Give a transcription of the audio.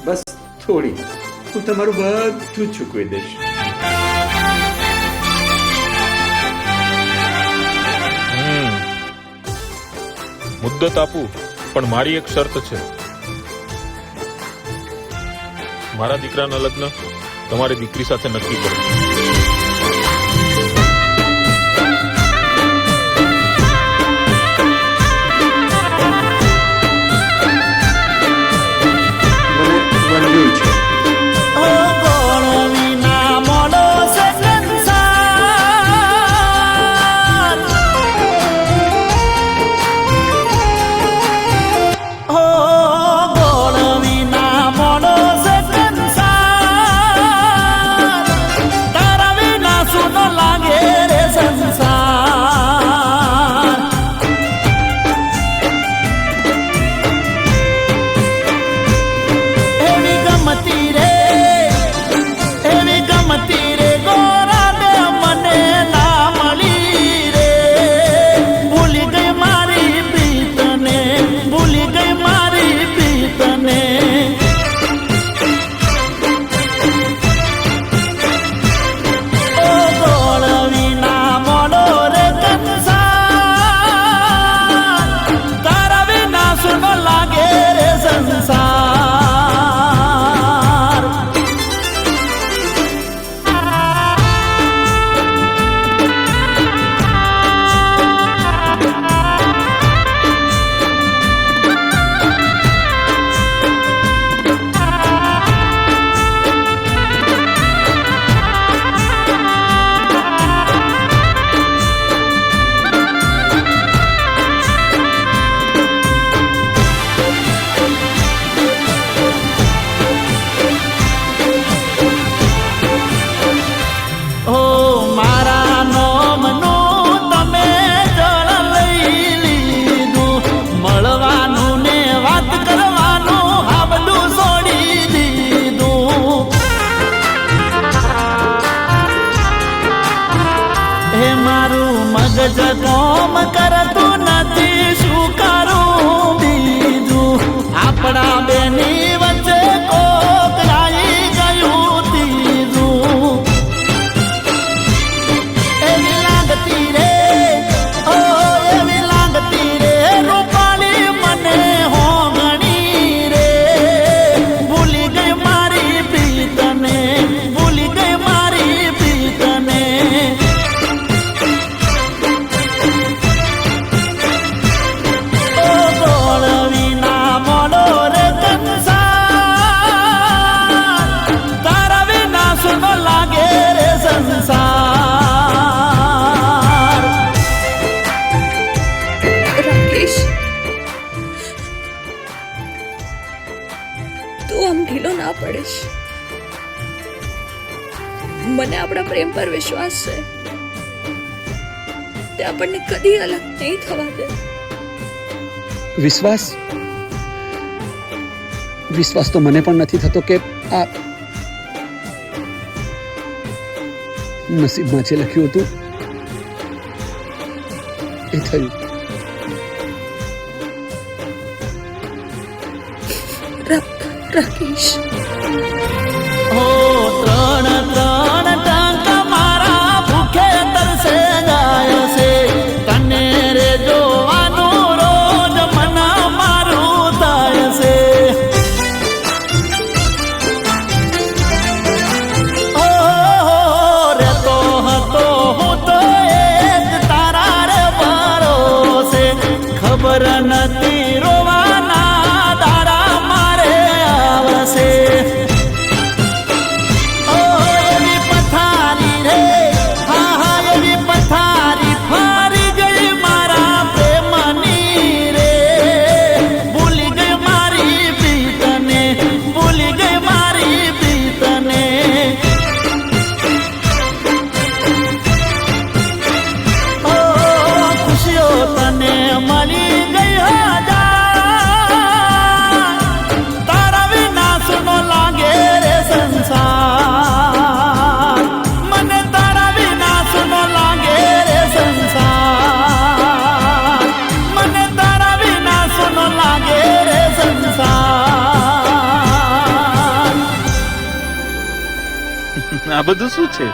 બસ થોડી, હું તમારું બધું ચૂકવી દઈશ. મુદ્દત આપું, પણ મારી એક શરત છે. મારા દીકરાના લગ્ન તમારી દીકરી સાથે નક્કી કરો. મને મંજૂર છે. કોમ કરતું નથી, શું કરું બીજું? આપણા બેની વચ્ચે કોક આવી ગયું ત્રીજું. એવી લાગતી રે, ઓ એવી લાગતી રે રૂપાળી મને હોગણી રે. ભૂલી ગઈ મારી પ્રીતને, ભૂલી ગઈ મારી પ્રીતને. મને આપણા પ્રેમ પર વિશ્વાસ છે, તે આપણને કદી અલગ નહીં થવા દે. વિશ્વાસ વિશ્વાસ તો મને પણ નથી થતો કે આ નસીબમાં જે લખ્યું હતું એ થયું. રાકેશ, ત્રણ ટંક મારા ભૂખે તરસે જાય છે. તને રે જોવાનું રોજ મન મારું થાય છે. ઓ રેતો હતો હું તો એક તારા રે ભરોસે. ખબર નથી રોવાના દાડા મારે આવશે. ઓ આ બધું શું છે?